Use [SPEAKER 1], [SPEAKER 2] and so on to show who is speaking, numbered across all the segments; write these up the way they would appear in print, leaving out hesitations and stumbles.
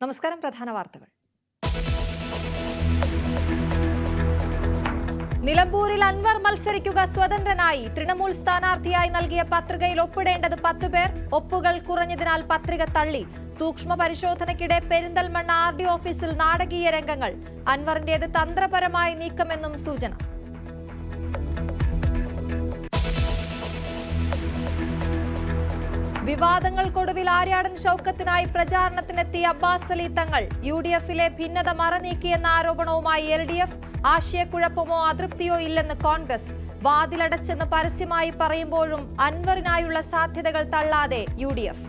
[SPEAKER 1] നമസ്കാരം. പ്രധാന വാർത്തകൾ. നിലമ്പൂരിൽ അൻവർ മത്സരിക്കുക സ്വതന്ത്രനായി. തൃണമൂൽ സ്ഥാനാർത്ഥിയായി നൽകിയ പത്രികയിൽ ഒപ്പിടേണ്ടത് 10 പേർ. ഒപ്പുകൾ കുറഞ്ഞതിനാൽ പത്രിക തള്ളി. സൂക്ഷ്മ പരിശോധനയ്ക്കിടെ പെരിന്തൽമണ്ണ RD ഓഫീസിൽ നാടകീയ രംഗങ്ങൾ. അൻവറിന്റേത് തന്ത്രപരമായ നീക്കമെന്നും സൂചന. വിവാദങ്ങൾക്കൊടുവിൽ ആര്യാടൻ ഷൌക്കത്തിനായി പ്രചാരണത്തിനെത്തിയ അബ്ബാസ് അലി തങ്ങൾ. UDF-ലെ ഭിന്നത മറനീക്കിയെന്ന ആരോപണവുമായി LDF. ആശയക്കുഴപ്പമോ അതൃപ്തിയോ ഇല്ലെന്ന് കോൺഗ്രസ്. വാതിലടച്ചെന്ന് പരസ്യമായി പറയുമ്പോഴും അൻവറിനായുള്ള സാധ്യതകൾ തള്ളാതെ UDF.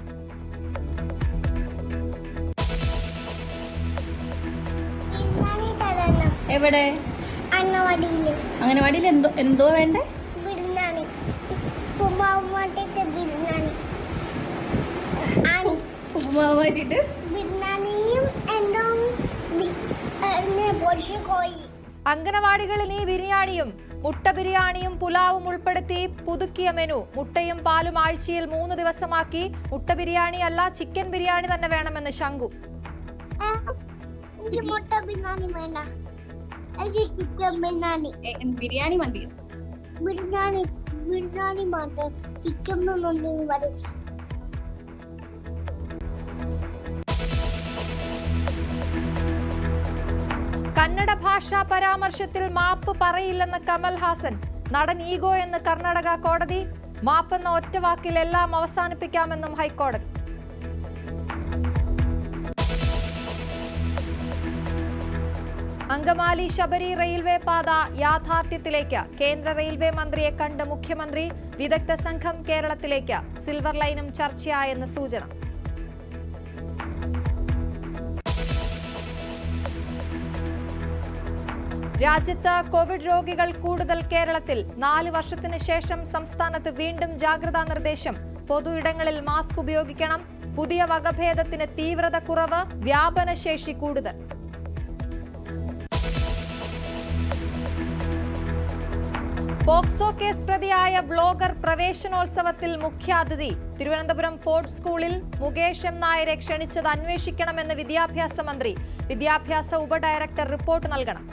[SPEAKER 2] എവിടെ? അംഗനവാടിയിൽ എന്തോ വേണ്ടേ?
[SPEAKER 1] അംഗനവാടികളിൽ ഈ ബിരിയാണിയും മുട്ട ബിരിയാണിയും പുലാവും ഉൾപ്പെടുത്തി പുതുക്കിയ മെനു. മുട്ടയും പാലും ആഴ്ചയിൽ 3 ദിവസമാക്കി. മുട്ട ബിരിയാണി അല്ല, ചിക്കൻ ബിരിയാണി തന്നെ വേണമെന്ന് ശങ്കു.
[SPEAKER 2] ബിരിയാണി മതി.
[SPEAKER 1] കന്നഡ ഭാഷാ പരാമർശത്തിൽ മാപ്പ് പറയില്ലെന്ന് കമൽ ഹാസൻ. നടൻ ഈഗോ എന്ന് കർണാടക കോടതി. മാപ്പെന്ന ഒറ്റവാക്കിൽ എല്ലാം അവസാനിപ്പിക്കാമെന്നും ഹൈക്കോടതി. അങ്കമാലി ശബരി റെയിൽവേ പാത യാഥാർത്ഥ്യത്തിലേക്ക്. കേന്ദ്ര റെയിൽവേ മന്ത്രിയെ കണ്ട് മുഖ്യമന്ത്രി. വിദഗ്ധ സംഘം കേരളത്തിലേക്ക്. സിൽവർ ലൈനും ചർച്ചയായെന്ന് സൂചന. രാജ്യത്ത് കോവിഡ് രോഗികൾ കൂടുതൽ. കേരളത്തിൽ 4 വർഷത്തിന് ശേഷം സംസ്ഥാനത്ത് വീണ്ടും ജാഗ്രതാ നിർദ്ദേശം. പൊതു ഇടങ്ങളിൽ മാസ്ക് ഉപയോഗിക്കണം. പുതിയ വകഭേദത്തിന് തീവ്രത കുറവ്, വ്യാപനശേഷി കൂടുതൽ. പോക്സോ കേസ് പ്രതിയായ ബ്ലോഗർ പ്രവേശനോത്സവത്തിൽ മുഖ്യാതിഥി. തിരുവനന്തപുരം ഫോർട്ട് സ്കൂളിൽ മുകേഷ് M. നായരെ ക്ഷണിച്ചത് അന്വേഷിക്കണമെന്ന് വിദ്യാഭ്യാസ മന്ത്രി. വിദ്യാഭ്യാസ ഉപഡയറക്ടർ റിപ്പോർട്ട് നൽകണം.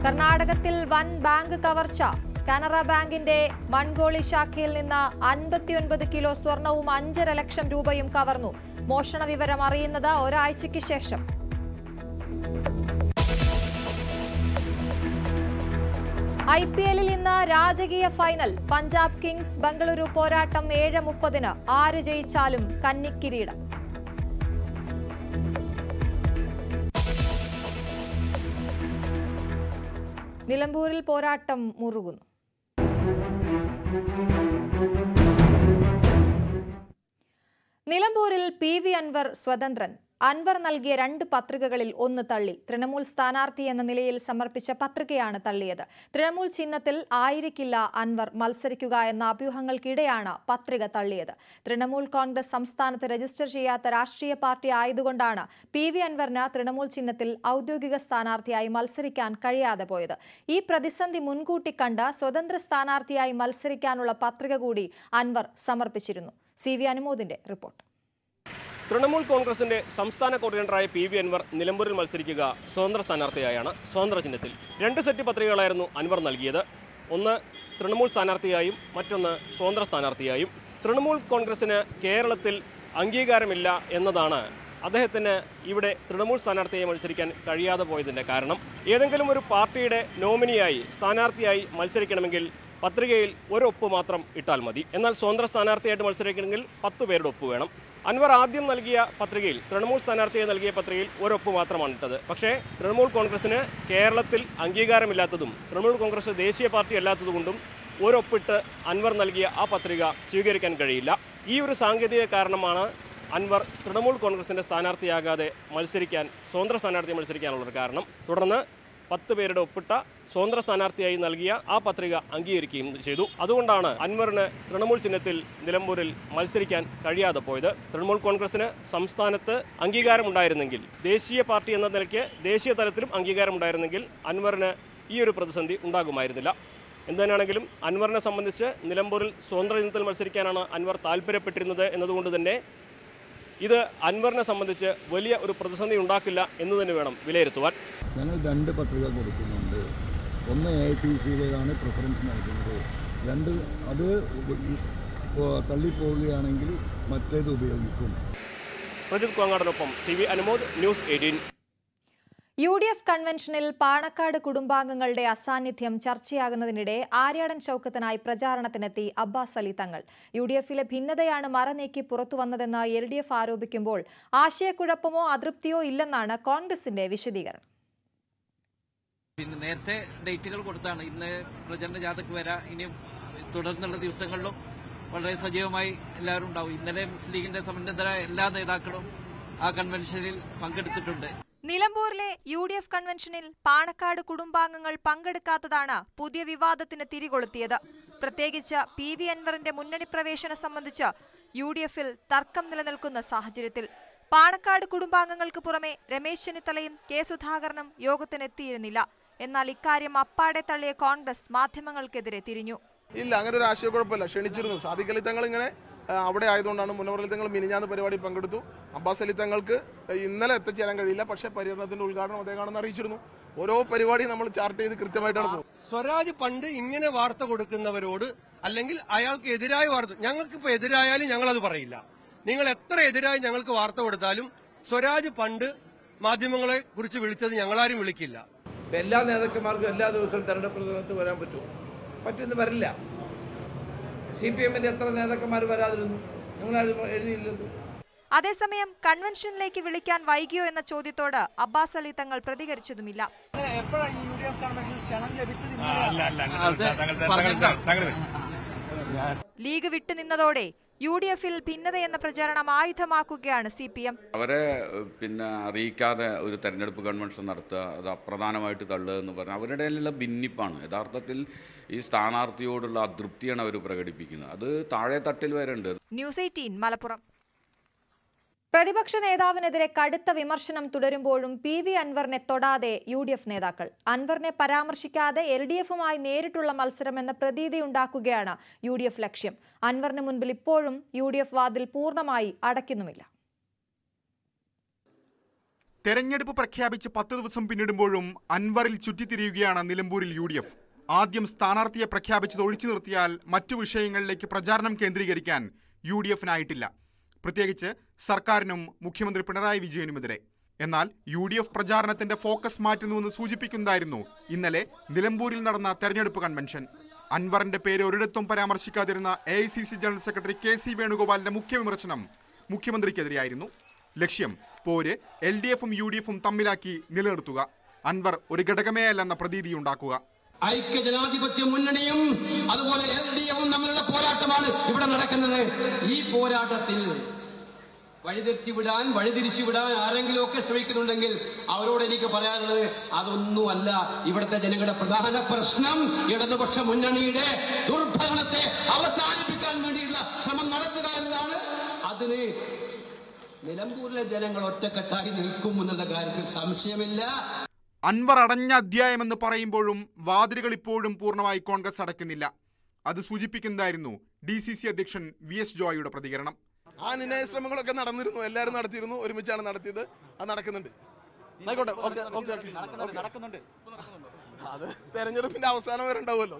[SPEAKER 1] കർണാടകത്തിൽ വൻ ബാങ്ക് കവർച്ച. കാനറ ബാങ്കിന്റെ മൺഗോളി ശാഖയിൽ നിന്ന് 59 കിലോ സ്വർണവും 5.5 ലക്ഷം രൂപയും കവർന്നു. മോഷണ വിവരം അറിയുന്നത് ഒരാഴ്ചയ്ക്ക് ശേഷം. IPL-ൽ ഇന്ന് രാജകീയ ഫൈനൽ. പഞ്ചാബ് കിങ്സ് ബംഗളൂരു പോരാട്ടം 7:30-ന്. ആര് ജയിച്ചാലും കന്നിക്കിരീടം. നിലമ്പൂരിൽ പോരാട്ടം മുറുകുന്നു. നിലമ്പൂരിൽ PV അൻവർ സ്വതന്ത്രൻ. അൻവർ നൽകിയ 2 പത്രികകളിൽ 1 തള്ളി. തൃണമൂൽ സ്ഥാനാർത്ഥി എന്ന നിലയിൽ സമർപ്പിച്ച പത്രികയാണ് തള്ളിയത്. തൃണമൂൽ ചിഹ്നത്തിൽ ആയിരിക്കില്ല അൻവർ മത്സരിക്കുക എന്ന അഭ്യൂഹങ്ങൾക്കിടെയാണ് പത്രിക തള്ളിയത്. തൃണമൂൽ കോൺഗ്രസ് സംസ്ഥാനത്ത് രജിസ്റ്റർ ചെയ്യാത്ത രാഷ്ട്രീയ പാർട്ടി ആയതുകൊണ്ടാണ് PV അൻവറിന് തൃണമൂൽ ചിഹ്നത്തിൽ ഔദ്യോഗിക സ്ഥാനാർത്ഥിയായി മത്സരിക്കാൻ കഴിയാതെ പോയത്. ഈ പ്രതിസന്ധി മുൻകൂട്ടി കണ്ട് സ്വതന്ത്ര സ്ഥാനാർത്ഥിയായി മത്സരിക്കാനുള്ള പത്രിക കൂടി അൻവർ സമർപ്പിച്ചിരുന്നു. CV അനുമോദിന്റെ report.
[SPEAKER 3] തൃണമൂൽ കോൺഗ്രസിന്റെ സംസ്ഥാന കോർഡിനേറ്ററായ PV അൻവർ നിലമ്പൂരിൽ മത്സരിക്കുക സ്വതന്ത്ര സ്ഥാനാർത്ഥിയായാണ്. സ്വതന്ത്ര ചിഹ്നത്തിൽ 2 സെറ്റ് പത്രികകളായിരുന്നു അൻവർ നൽകിയത്. ഒന്ന് തൃണമൂൽ സ്ഥാനാർത്ഥിയായും മറ്റൊന്ന് സ്വതന്ത്ര സ്ഥാനാർത്ഥിയായും. തൃണമൂൽ കോൺഗ്രസിന് കേരളത്തിൽ അംഗീകാരമില്ല എന്നതാണ് അദ്ദേഹത്തിന് ഇവിടെ തൃണമൂൽ സ്ഥാനാർത്ഥിയായി മത്സരിക്കാൻ കഴിയാതെ പോയതിന്റെ കാരണം. ഏതെങ്കിലും ഒരു പാർട്ടിയുടെ നോമിനിയായി സ്ഥാനാർത്ഥിയായി മത്സരിക്കണമെങ്കിൽ പത്രികയിൽ 1 ഒപ്പ് മാത്രം ഇട്ടാൽ മതി. എന്നാൽ സ്വതന്ത്ര സ്ഥാനാർത്ഥിയായിട്ട് മത്സരിക്കണമെങ്കിൽ 10 പേരുടെ ഒപ്പ് വേണം. അൻവർ ആദ്യം നൽകിയ പത്രികയിൽ, തൃണമൂൽ സ്ഥാനാർത്ഥിയെ നൽകിയ പത്രികയിൽ 1 ഒപ്പ് മാത്രമാണ് ഇട്ടത്. പക്ഷേ തൃണമൂൽ കോൺഗ്രസിന് കേരളത്തിൽ അംഗീകാരമില്ലാത്തതും തൃണമൂൽ കോൺഗ്രസ് ദേശീയ പാർട്ടി അല്ലാത്തതുകൊണ്ടും 1 ഒപ്പിട്ട് അൻവർ നൽകിയ ആ പത്രിക സ്വീകരിക്കാൻ കഴിയില്ല. ഈ ഒരു സാങ്കേതിക കാരണമാണ് അൻവർ തൃണമൂൽ കോൺഗ്രസിന്റെ സ്ഥാനാർത്ഥിയാകാതെ സ്വതന്ത്ര സ്ഥാനാർത്ഥിയെ മത്സരിക്കാനുള്ളൊരു കാരണം. തുടർന്ന് 10 പേരുടെ ഒപ്പിട്ട സ്വതന്ത്ര സ്ഥാനാർത്ഥിയായി നൽകിയ ആ പത്രിക അംഗീകരിക്കുകയും ചെയ്തു. അതുകൊണ്ടാണ് അൻവറിന് തൃണമൂൽ ചിഹ്നത്തിൽ നിലമ്പൂരിൽ മത്സരിക്കാൻ കഴിയാതെ പോയത്. തൃണമൂൽ കോൺഗ്രസിന് സംസ്ഥാനത്ത് അംഗീകാരമുണ്ടായിരുന്നെങ്കിൽ, ദേശീയ പാർട്ടി എന്ന നിലയ്ക്ക് ദേശീയ തലത്തിലും അംഗീകാരമുണ്ടായിരുന്നെങ്കിൽ അൻവറിന് ഈ ഒരു പ്രതിസന്ധി ഉണ്ടാകുമായിരുന്നില്ല. എന്തുതന്നെയാണെങ്കിലും അൻവറിനെ സംബന്ധിച്ച് നിലമ്പൂരിൽ സ്വതന്ത്ര ചിഹ്നത്തിൽ മത്സരിക്കാനാണ് അൻവർ താല്പര്യപ്പെട്ടിരുന്നത് എന്നതുകൊണ്ട് തന്നെ ഇത് അൻവറിനെ സംബന്ധിച്ച് വലിയ ഒരു പ്രതിസന്ധി ഉണ്ടാക്കില്ല എന്ന് തന്നെ വേണം വിലയിരുത്തുവാൻ.
[SPEAKER 4] ഞങ്ങൾ 2 പത്രിക കൊടുക്കുന്നുണ്ട്. ഒന്ന് AITC-യുടേതാണ് പ്രിഫറൻസ് നൽകുന്നത്. 2 അത് തള്ളിപ്പോവുകയാണെങ്കിൽ മറ്റേത് ഉപയോഗിക്കും.
[SPEAKER 3] പ്രജിത് കോങ്ങാടനൊപ്പം CV അനുമോദ്, ന്യൂസ് 18.
[SPEAKER 1] UDF കൺവെൻഷനിൽ പാണക്കാട് കുടുംബാംഗങ്ങളുടെ അസാന്നിധ്യം ചർച്ചയാകുന്നതിനിടെ ആര്യാടൻ ഷൗക്കത്തിനായി പ്രചാരണത്തിനെത്തി അബ്ബാസ് അലി തങ്ങൾ. UDF-ലെ ഭിന്നതയാണ് മറനീക്കി പുറത്തുവന്നതെന്ന് LDF ആരോപിക്കുമ്പോൾ ആശയക്കുഴപ്പമോ അതൃപ്തിയോ ഇല്ലെന്നാണ് കോൺഗ്രസിന്റെ വിശദീകരണം.
[SPEAKER 5] പിന്നെ നേരത്തെ ഡേറ്റുകൾ കൊടുത്താണ്. ഇന്ന് പ്രചരണ ജാഥയ്ക്ക് വരാം. ഇനി തുടർന്നുള്ള ദിവസങ്ങളിലും വളരെ സജീവമായി എല്ലാവരും ഉണ്ടാവും. ഇന്നലെ മുസ്ലിം ലീഗിന്റെ സമ്മന്നതരായ എല്ലാ നേതാക്കളും ആ കൺവെൻഷനിൽ പങ്കെടുത്തിട്ടുണ്ട്.
[SPEAKER 1] നിലമ്പൂരിലെ UDF കൺവെൻഷനിൽ പാണക്കാട് കുടുംബാംഗങ്ങൾ പങ്കെടുക്കാത്തതാണ് പുതിയ വിവാദത്തിന് തിരികൊളുത്തിയത്. പ്രത്യേകിച്ച് PV അൻവറിന്റെ മുന്നണി പ്രവേശനം സംബന്ധിച്ച് UDF-ൽ തർക്കം നിലനിൽക്കുന്ന സാഹചര്യത്തിൽ പാണക്കാട് കുടുംബാംഗങ്ങൾക്ക് പുറമെ രമേശ് ചെന്നിത്തലയും K സുധാകരനും യോഗത്തിനെത്തിയിരുന്നില്ല. എന്നാൽ ഇക്കാര്യം അപ്പാടെ തള്ളിയ കോൺഗ്രസ് മാധ്യമങ്ങൾക്കെതിരെ തിരിഞ്ഞു.
[SPEAKER 6] ഇല്ല, അങ്ങനെ ഒരു ആശയക്കുഴപ്പമില്ല. ക്ഷണിച്ചിരുന്നു. സാദിഖ് അലി തങ്ങൾ ഇങ്ങനെ അവിടെ ആയതുകൊണ്ടാണ്. മുനവർ അലി തങ്ങൾ മിനിഞ്ഞാന്ന് പരിപാടി പങ്കെടുത്തു. അബ്ബാസ് അലി തങ്ങൾക്ക് ഇന്നലെ എത്തിച്ചേരാൻ കഴിയില്ല. പക്ഷേ പര്യടനത്തിന്റെ ഉദ്ഘാടനം അദ്ദേഹമാണെന്ന് അറിയിച്ചിരുന്നു. ഓരോ പരിപാടിയും നമ്മൾ ചാർട്ട് ചെയ്ത് കൃത്യമായിട്ടാണ് പോകുന്നത്.
[SPEAKER 7] സ്വരാജ് പണ്ട് ഇങ്ങനെ വാർത്ത കൊടുക്കുന്നവരോട് അല്ലെങ്കിൽ അയാൾക്ക് എതിരായ വാർത്ത, ഞങ്ങൾക്കിപ്പോ എതിരായാലും ഞങ്ങളത് പറയില്ല. നിങ്ങൾ എത്ര എതിരായി ഞങ്ങൾക്ക് വാർത്ത കൊടുത്താലും സ്വരാജ് പണ്ട് മാധ്യമങ്ങളെ കുറിച്ച് വിളിച്ചത് ഞങ്ങളാരും വിളിക്കില്ല.
[SPEAKER 8] എല്ലാ നേതാക്കന്മാർക്കും എല്ലാ ദിവസവും തെരഞ്ഞെടുപ്പ് പ്രചരണത്തിൽ വരാൻ പറ്റുമെന്ന് വരില്ല. CPM-ന്റെ എത്ര നേതാക്കന്മാർ വരാതിരുന്നു? ഞങ്ങളാരും എഴുതിയില്ലല്ലോ.
[SPEAKER 1] അതേസമയം കൺവെൻഷനിലേക്ക് വിളിക്കാൻ വൈകിയോ എന്ന ചോദ്യത്തോട് അബ്ബാസ് അലി തങ്ങൾ പ്രതികരിച്ചതുമില്ല. ലീഗ് വിട്ടുനിന്നതോടെ UDF-ൽ ഭിന്നതയെന്ന പ്രചരണം ആയുധമാക്കുകയാണ് CPM.
[SPEAKER 9] അവരെ അറിയിക്കാതെ ഒരു തെരഞ്ഞെടുപ്പ് കൺവെൻഷൻ നടത്തുക, അത് അപ്രധാനമായിട്ട് തള്ളുക എന്ന് പറഞ്ഞാൽ അവരുടെ ഭിന്നിപ്പാണ്. യഥാർത്ഥത്തിൽ ഈ സ്ഥാനാർത്ഥിയോടുള്ള അതൃപ്തിയാണ് അവർ പ്രകടിപ്പിക്കുന്നത്. അത് താഴെ തട്ടിൽ വരെ ഉണ്ട്.
[SPEAKER 1] ന്യൂസ് 18 മലപ്പുറം. പ്രതിപക്ഷ നേതാവിനെതിരെ കടുത്ത വിമർശനം തുടരുമ്പോഴും PV അൻവറിനെ തൊടാതെ UDF നേതാക്കൾ. അൻവറിനെ പരാമർശിക്കാതെ LDF-മായി നേരിട്ടുള്ള മത്സരമെന്ന പ്രതീതിയുണ്ടാക്കുകയാണ് UDF ലക്ഷ്യം. അൻവറിന് മുൻപിൽ ഇപ്പോഴും UDF വാതിൽ പൂർണ്ണമായി അടയ്ക്കുന്നുമില്ല.
[SPEAKER 10] തെരഞ്ഞെടുപ്പ് പ്രഖ്യാപിച്ച് 10 ദിവസം പിന്നിടുമ്പോഴും അൻവറിൽ ചുറ്റിത്തിരിയുകയാണ് നിലമ്പൂരിൽ UDF. ആദ്യം സ്ഥാനാർത്ഥിയെ പ്രഖ്യാപിച്ചത് ഒഴിച്ചു നിർത്തിയാൽ മറ്റു വിഷയങ്ങളിലേക്ക് പ്രചാരണം കേന്ദ്രീകരിക്കാൻ UDF-നായിട്ടില്ല. പ്രത്യേകിച്ച് സർക്കാരിനും മുഖ്യമന്ത്രി പിണറായി വിജയനുമെതിരെ. എന്നാൽ UDF പ്രചാരണത്തിന്റെ ഫോക്കസ് മാറ്റുന്നുവെന്ന് സൂചിപ്പിക്കുന്നതായിരുന്നു ഇന്നലെ നിലമ്പൂരിൽ നടന്ന തെരഞ്ഞെടുപ്പ് കൺവെൻഷൻ. അൻവറിന്റെ പേര് ഒരിടത്തും പരാമർശിക്കാതിരുന്ന AICC ജനറൽ സെക്രട്ടറി KC വേണുഗോപാലിന്റെ മുഖ്യ വിമർശനം മുഖ്യമന്ത്രിക്കെതിരെയായിരുന്നു. ലക്ഷ്യം പോര് LDF-ഉം UDF-ഉം തമ്മിലാക്കി നിലനിർത്തുക, അൻവർ ഒരു ഘടകമേ അല്ലെന്ന പ്രതീതിയുണ്ടാക്കുക.
[SPEAKER 11] ഐക്യജനാധിപത്യ മുന്നണിയും അതുപോലെ LDF-ഉം തമ്മിലുള്ള പോരാട്ടമാണ് ഇവിടെ നടക്കുന്നത്. ഈ പോരാട്ടത്തിൽ വഴിതിരിച്ചുവിടാൻ ആരെങ്കിലുമൊക്കെ ശ്രമിക്കുന്നുണ്ടെങ്കിൽ അവരോട് എനിക്ക് പറയാനുള്ളത് അതൊന്നുമല്ല. ഇവിടുത്തെ ജനങ്ങളുടെ പ്രധാന പ്രശ്നം ഇടതുപക്ഷ മുന്നണിയുടെ ദുർഭരണത്തെ അവസാനിപ്പിക്കാൻ വേണ്ടിയുള്ള ശ്രമം നടത്തുക എന്നതാണ്. അതിന് നിലമ്പൂരിലെ ജനങ്ങൾ ഒറ്റക്കെട്ടായി നിൽക്കുമെന്നുള്ള കാര്യത്തിൽ സംശയമില്ല.
[SPEAKER 10] അൻവർ അടഞ്ഞ അധ്യായമെന്ന് പറയുമ്പോഴും വാതിലുകൾ ഇപ്പോഴും പൂർണ്ണമായി കോൺഗ്രസ് അടയ്ക്കുന്നില്ല. അത് സൂചിപ്പിക്കുന്നതായിരുന്നു DCC അധ്യക്ഷൻ VS ജോയിയുടെ പ്രതികരണം.
[SPEAKER 6] ആ നിർണയ ശ്രമങ്ങളൊക്കെ നടന്നിരുന്നു. എല്ലാവരും നടത്തിയിരുന്നു. ഒരുമിച്ചാണ് നടത്തിയത്. അത് നടക്കുന്നുണ്ട്. അത് തെരഞ്ഞെടുപ്പിന്റെ അവസാനം വരെ ഉണ്ടാവുമല്ലോ.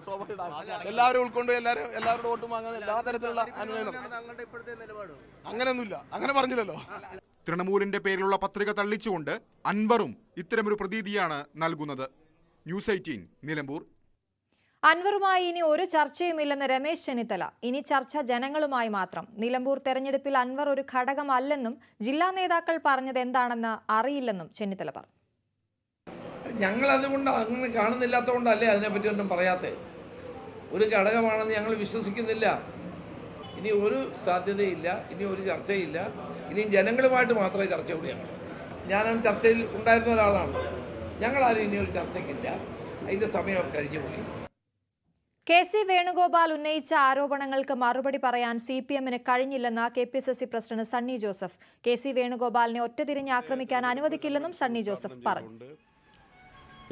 [SPEAKER 6] എല്ലാവരും ഉൾക്കൊണ്ട് എല്ലാവരുടെ വോട്ടും വാങ്ങാൻ എല്ലാ തരത്തിലുള്ള അനുനയം. അങ്ങനെയൊന്നുമില്ല, അങ്ങനെ പറഞ്ഞില്ലല്ലോ.
[SPEAKER 10] തൃണമൂലിന്റെ പേരിലുള്ള പത്രിക തള്ളിച്ചുകൊണ്ട് അൻവറും ഇത്തരമൊരു പ്രതീതിയാണ് നൽകുന്നത്. ന്യൂസ് 18 നിലമ്പൂർ.
[SPEAKER 1] അൻവറുമായി ഇനി ഒരു ചർച്ചയുമില്ലെന്ന് രമേശ് ചെന്നിത്തല. ഇനി ചർച്ച ജനങ്ങളുമായി മാത്രം. നിലമ്പൂർ തെരഞ്ഞെടുപ്പിൽ അൻവർ ഒരു ഘടകമല്ലെന്നും ജില്ലാ നേതാക്കൾ പറഞ്ഞത് എന്താണെന്ന് അറിയില്ലെന്നും ചെന്നിത്തല പറഞ്ഞു.
[SPEAKER 8] ഞങ്ങൾ അതുകൊണ്ട് അങ്ങനെ കാണുന്നില്ലാത്തതുകൊണ്ടല്ലേ അതിനെപ്പറ്റി ഒന്നും പറയാത്തേ. ഒരു ഘടകമാണെന്ന് ഞങ്ങൾ വിശ്വസിക്കുന്നില്ല. ഇനി ഒരു സാധ്യതയില്ല, ഇനി ഒരു ചർച്ചയില്ല. ഇനി ജനങ്ങളുമായിട്ട് മാത്രമേ ചർച്ച കൂടിയാണ്. ഞാൻ ചർച്ചയിൽ ഉണ്ടായിരുന്ന ഒരാളാണ്. ഞങ്ങളാരും ഇനി ഒരു ചർച്ചയ്ക്കില്ല. അതിന്റെ സമയം കഴിഞ്ഞു പോയി.
[SPEAKER 1] KC വേണുഗോപാൽ ഉന്നയിച്ച ആരോപണങ്ങൾക്ക് മറുപടി പറയാൻ CPM-ന് കഴിഞ്ഞില്ലെന്ന് KPCC president Sunny Joseph. KC വേണുഗോപാലിനെ ഒറ്റതിരിഞ്ഞ് ആക്രമിക്കാൻ അനുവദിക്കില്ലെന്നും സണ്ണി ജോസഫ് പറഞ്ഞു.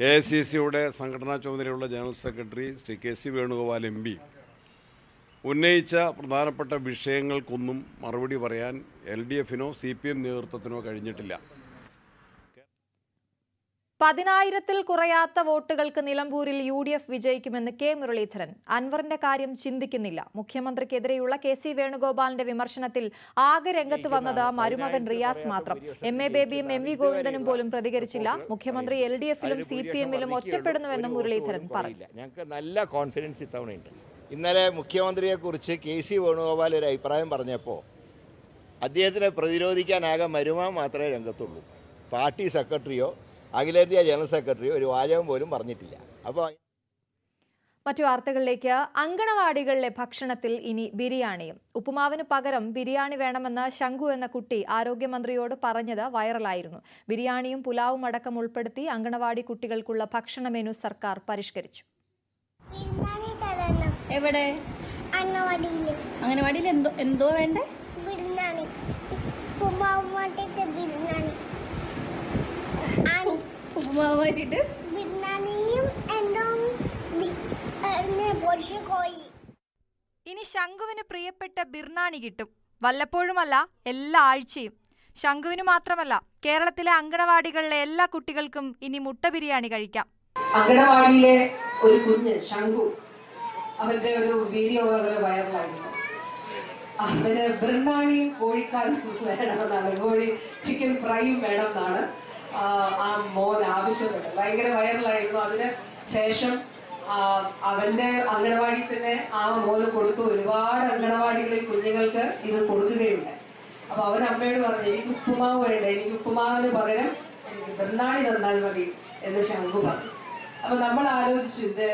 [SPEAKER 12] AICCയുടെ സംഘടനാ ചുമതലയുള്ള general secretary Shri KC Venugopal MP ഉന്നയിച്ച പ്രധാനപ്പെട്ട വിഷയങ്ങൾക്കൊന്നും മറുപടി പറയാൻ LDFനോ CPM നേതൃത്വത്തിനോ കഴിഞ്ഞിട്ടില്ല.
[SPEAKER 1] 10,000-ൽ കുറയാത്ത വോട്ടുകൾക്ക് നിലമ്പൂരിൽ UDF വിജയിക്കുമെന്ന് K മുരളീധരൻ. അൻവറിന്റെ കാര്യം ചിന്തിക്കുന്നില്ല. മുഖ്യമന്ത്രിക്കെതിരെയുള്ള KC വേണുഗോപാലിന്റെ വിമർശനത്തിൽ ആകെ രംഗത്ത് വന്നത് മരുമകൻ റിയാസ് മാത്രം. MA ബേബിയും MV ഗോവിന്ദനും പോലും പ്രതികരിച്ചില്ല. മുഖ്യമന്ത്രി LDFലും CPMലും ഒറ്റപ്പെടുന്നുവെന്നും മുരളീധരൻ പറഞ്ഞു.
[SPEAKER 13] ഞങ്ങൾക്ക് നല്ല കോൺഫിഡൻസ് ഇത്തവണയുണ്ട്. ഇന്നലെ മുഖ്യമന്ത്രിയെക്കുറിച്ച് KC വേണുഗോപാൽ ഒരു അഭിപ്രായം പറഞ്ഞപ്പോൾ അദ്ദേഹത്തിനെ പ്രതിരോധിക്കാനാകെ മരുമകൻ മാത്രമേ രംഗത്തുള്ളൂ. പാർട്ടി സെക്രട്ടറിയോ അഖിലേന്ത്യാ ജനറൽ സെക്രട്ടറി ഒരു വാചകം പോലും പറഞ്ഞിട്ടില്ല. അപ്പോൾ
[SPEAKER 1] മറ്റു വാർത്തകളിലേക്ക്. അങ്കണവാടികളിലെ ഭക്ഷണത്തിൽ ഇനി ബിരിയാണിയും. ഉപ്പുമാവിന് പകരം ബിരിയാണി വേണമെന്ന് ശംഖു എന്ന കുട്ടി ആരോഗ്യമന്ത്രിയോട് പറഞ്ഞത് വൈറലായിരുന്നു. ബിരിയാണിയും പുലാവും അടക്കം ഉൾപ്പെടുത്തി അങ്കണവാടി കുട്ടികൾക്കുള്ള ഭക്ഷണ മെനു സർക്കാർ പരിഷ്കരിച്ചു.
[SPEAKER 2] എവിടെ? അംഗനവാടിയിൽ എന്തോ വേണ്ടേ?
[SPEAKER 14] ബിരിയാണി,
[SPEAKER 2] ഉപ്പുമാവ് മാറ്റിട്ട്
[SPEAKER 14] ബിരിയാണിയും
[SPEAKER 1] ഇനി ശംഖുവിന് പ്രിയപ്പെട്ട ബിർനാണി കിട്ടും. വല്ലപ്പോഴുമല്ല, എല്ലാ ആഴ്ചയും. ശംഖുവിന് മാത്രമല്ല, കേരളത്തിലെ അങ്കണവാടികളിലെ എല്ലാ കുട്ടികൾക്കും ഇനി മുട്ട ബിരിയാണി കഴിക്കാം.
[SPEAKER 15] അങ്കണവാടിയിലെ ഒരു കുഞ്ഞ് ശംഖു, അവന്റെ ഒരു വീഡിയോ വളരെ വൈറലായിരുന്നു. അവന് ബിർനാണിയും കോഴിക്കാലും വേണമെന്നാണ്, കോഴി ചിക്കൻ ഫ്രൈയും വേണമെന്നാണ് ആ മോൻ ആവശ്യപ്പെട്ടത്. ഭയങ്കര വൈറലായിരുന്നു. അതിന് ശേഷം അവന്റെ അങ്കണവാടിയിൽ തന്നെ ആ മോന് കൊടുത്തു. ഒരുപാട് അങ്കണവാടികളിൽ കുഞ്ഞുങ്ങൾക്ക് ഇത് കൊടുക്കുകയുണ്ട്. അപ്പൊ അവൻ അമ്മയോട് പറഞ്ഞു, എനിക്ക് ഉപ്പുമാവ് വേണ്ട, എനിക്ക് ഉപ്പുമാവിന് പകരം എനിക്ക് ബിർനാണി തന്നാൽ മതി എന്ന് ശംഖു പറഞ്ഞു. അപ്പൊ നമ്മൾ ആലോചിച്ചു ഇത്